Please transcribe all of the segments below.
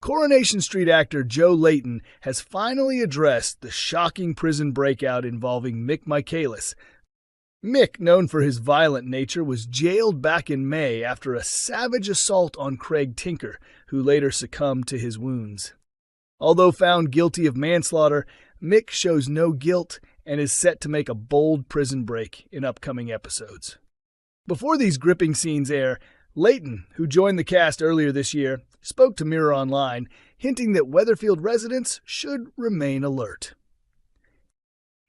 Coronation Street actor Joe Layton has finally addressed the shocking prison breakout involving Mick Michaelis. Mick, known for his violent nature, was jailed back in May after a savage assault on Craig Tinker, who later succumbed to his wounds. Although found guilty of manslaughter, Mick shows no guilt and is set to make a bold prison break in upcoming episodes. Before these gripping scenes air, Layton, who joined the cast earlier this year, spoke to Mirror Online, hinting that Weatherfield residents should remain alert.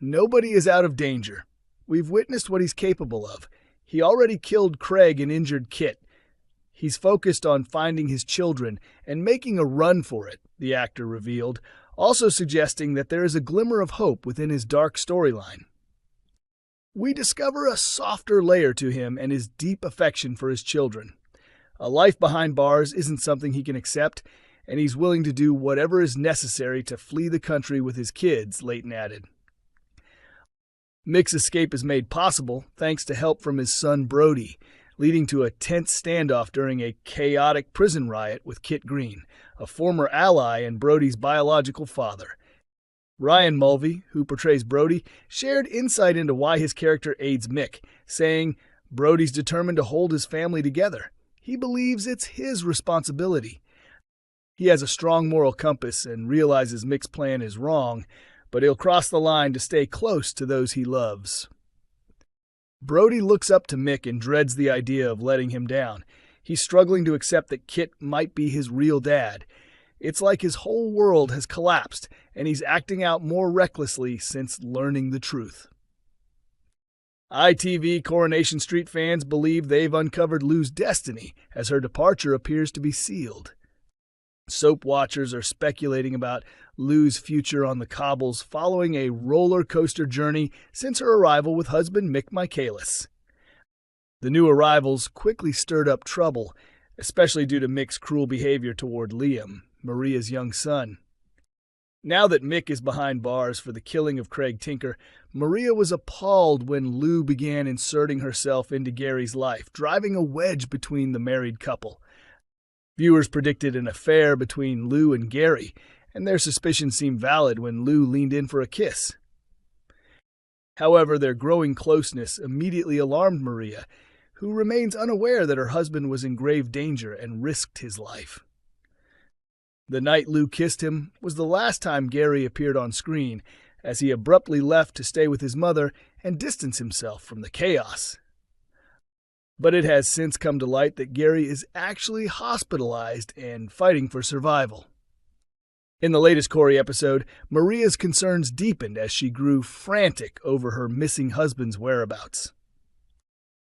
Nobody is out of danger. We've witnessed what he's capable of. He already killed Craig and injured Kit. He's focused on finding his children and making a run for it, the actor revealed, also suggesting that there is a glimmer of hope within his dark storyline. We discover a softer layer to him and his deep affection for his children. A life behind bars isn't something he can accept, and he's willing to do whatever is necessary to flee the country with his kids, Layton added. Mick's escape is made possible thanks to help from his son Brody, leading to a tense standoff during a chaotic prison riot with Kit Green, a former ally and Brody's biological father. Ryan Mulvey, who portrays Brody, shared insight into why his character aids Mick, saying, "Brody's determined to hold his family together. He believes it's his responsibility. He has a strong moral compass and realizes Mick's plan is wrong, but he'll cross the line to stay close to those he loves." Brody looks up to Mick and dreads the idea of letting him down. He's struggling to accept that Kit might be his real dad. It's like his whole world has collapsed, and he's acting out more recklessly since learning the truth. ITV Coronation Street fans believe they've uncovered Lou's destiny, as her departure appears to be sealed. Soap watchers are speculating about Lou's future on the cobbles following a roller coaster journey since her arrival with husband Mick Michaelis. The new arrivals quickly stirred up trouble, especially due to Mick's cruel behavior toward Liam, Maria's young son. Now that Mick is behind bars for the killing of Craig Tinker, Maria was appalled when Lou began inserting herself into Gary's life, driving a wedge between the married couple. Viewers predicted an affair between Lou and Gary, and their suspicions seemed valid when Lou leaned in for a kiss. However, their growing closeness immediately alarmed Maria, who remains unaware that her husband was in grave danger and risked his life. The night Lou kissed him was the last time Gary appeared on screen, as he abruptly left to stay with his mother and distance himself from the chaos. But it has since come to light that Gary is actually hospitalized and fighting for survival. In the latest Corrie episode, Maria's concerns deepened as she grew frantic over her missing husband's whereabouts.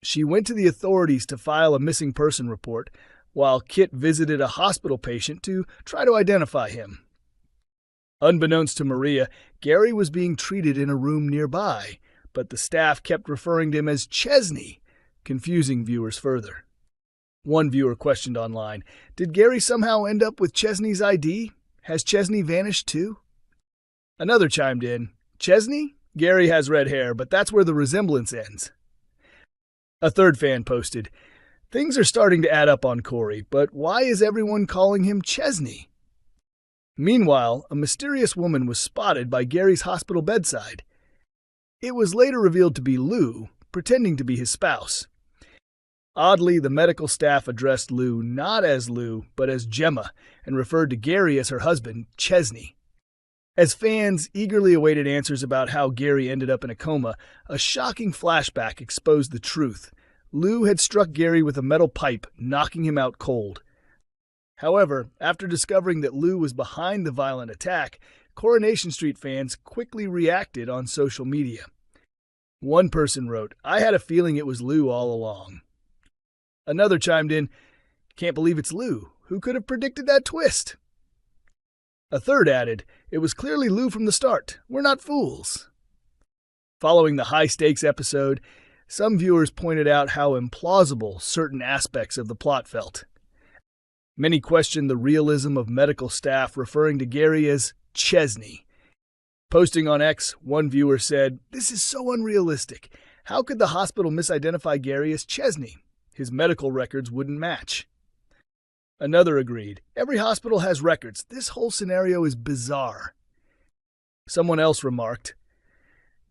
She went to the authorities to file a missing person report, while Kit visited a hospital patient to try to identify him. Unbeknownst to Maria, Gary was being treated in a room nearby, but the staff kept referring to him as Chesney, confusing viewers further. One viewer questioned online, "Did Gary somehow end up with Chesney's ID? Has Chesney vanished too?" Another chimed in, "Chesney? Gary has red hair, but that's where the resemblance ends." A third fan posted, "Things are starting to add up on Corrie, but why is everyone calling him Chesney?" Meanwhile, a mysterious woman was spotted by Gary's hospital bedside. It was later revealed to be Lou, pretending to be his spouse. Oddly, the medical staff addressed Lou not as Lou, but as Gemma, and referred to Gary as her husband, Chesney. As fans eagerly awaited answers about how Gary ended up in a coma, a shocking flashback exposed the truth. Lou had struck Gary with a metal pipe, knocking him out cold. However, after discovering that Lou was behind the violent attack, Coronation Street fans quickly reacted on social media. One person wrote, "I had a feeling it was Lou all along." Another chimed in, "Can't believe it's Lou. Who could have predicted that twist?" A third added, "It was clearly Lou from the start. We're not fools." Following the high-stakes episode, some viewers pointed out how implausible certain aspects of the plot felt. Many questioned the realism of medical staff referring to Gary as Chesney. Posting on X, one viewer said, "This is so unrealistic. How could the hospital misidentify Gary as Chesney? His medical records wouldn't match." Another agreed. Every hospital has records. This whole scenario is bizarre. Someone else remarked,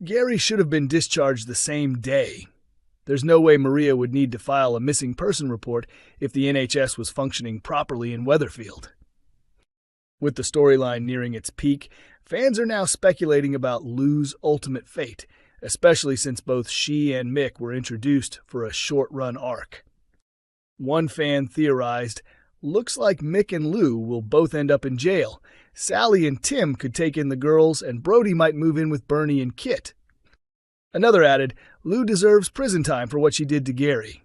Gary should have been discharged the same day. There's no way Maria would need to file a missing person report if the NHS was functioning properly in Weatherfield. With the storyline nearing its peak, fans are now speculating about Lou's ultimate fate, especially since both she and Mick were introduced for a short-run arc. One fan theorized, looks like Mick and Lou will both end up in jail. Sally and Tim could take in the girls, and Brody might move in with Bernie and Kit. Another added, Lou deserves prison time for what she did to Gary.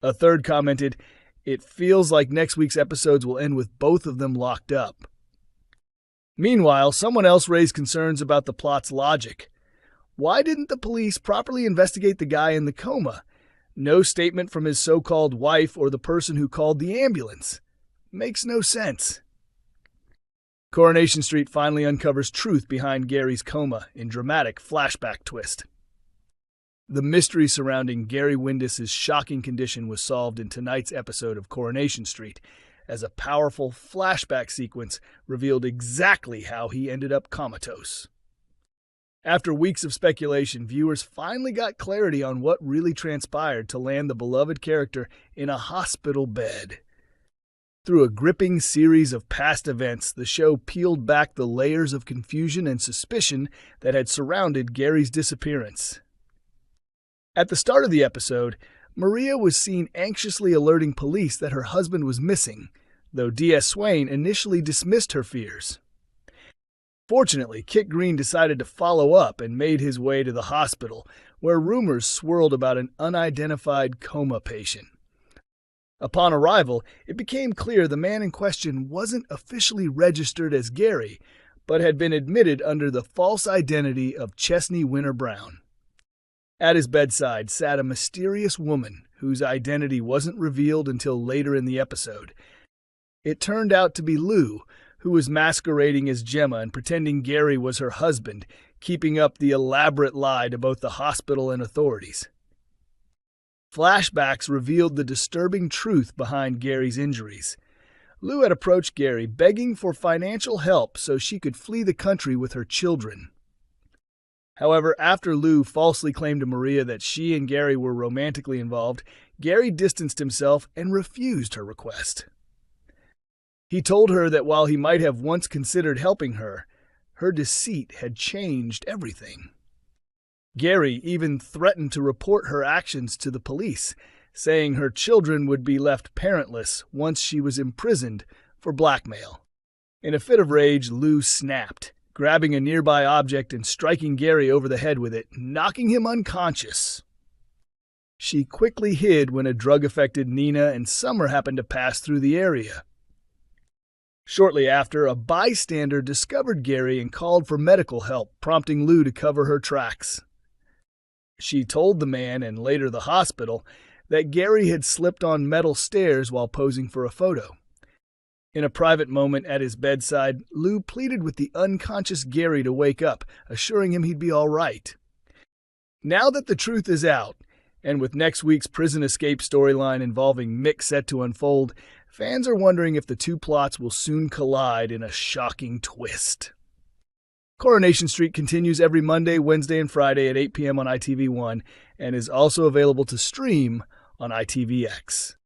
A third commented, it feels like next week's episodes will end with both of them locked up. Meanwhile, someone else raised concerns about the plot's logic. Why didn't the police properly investigate the guy in the coma? No statement from his so-called wife or the person who called the ambulance. Makes no sense. Coronation Street finally uncovers truth behind Gary's coma in dramatic flashback twist. The mystery surrounding Gary Windus's shocking condition was solved in tonight's episode of Coronation Street, as a powerful flashback sequence revealed exactly how he ended up comatose. After weeks of speculation, viewers finally got clarity on what really transpired to land the beloved character in a hospital bed. Through a gripping series of past events, the show peeled back the layers of confusion and suspicion that had surrounded Gary's disappearance. At the start of the episode, Maria was seen anxiously alerting police that her husband was missing, though D.S. Swain initially dismissed her fears. Fortunately, Kit Green decided to follow up and made his way to the hospital, where rumors swirled about an unidentified coma patient. Upon arrival, it became clear the man in question wasn't officially registered as Gary, but had been admitted under the false identity of Chesney Winter Brown. At his bedside sat a mysterious woman whose identity wasn't revealed until later in the episode. It turned out to be Lou, who was masquerading as Gemma and pretending Gary was her husband, keeping up the elaborate lie to both the hospital and authorities. Flashbacks revealed the disturbing truth behind Gary's injuries. Lou had approached Gary begging for financial help so she could flee the country with her children. However, after Lou falsely claimed to Maria that she and Gary were romantically involved, Gary distanced himself and refused her request. He told her that while he might have once considered helping her, her deceit had changed everything. Gary even threatened to report her actions to the police, saying her children would be left parentless once she was imprisoned for blackmail. In a fit of rage, Lou snapped, grabbing a nearby object and striking Gary over the head with it, knocking him unconscious. She quickly hid when a drug-affected Nina and Summer happened to pass through the area. Shortly after, a bystander discovered Gary and called for medical help, prompting Lou to cover her tracks. She told the man, and later the hospital, that Gary had slipped on metal stairs while posing for a photo. In a private moment at his bedside, Lou pleaded with the unconscious Gary to wake up, assuring him he'd be all right. Now that the truth is out, and with next week's prison escape storyline involving Mick set to unfold, fans are wondering if the two plots will soon collide in a shocking twist. Coronation Street continues every Monday, Wednesday, and Friday at 8 p.m. on ITV1 and is also available to stream on ITVX.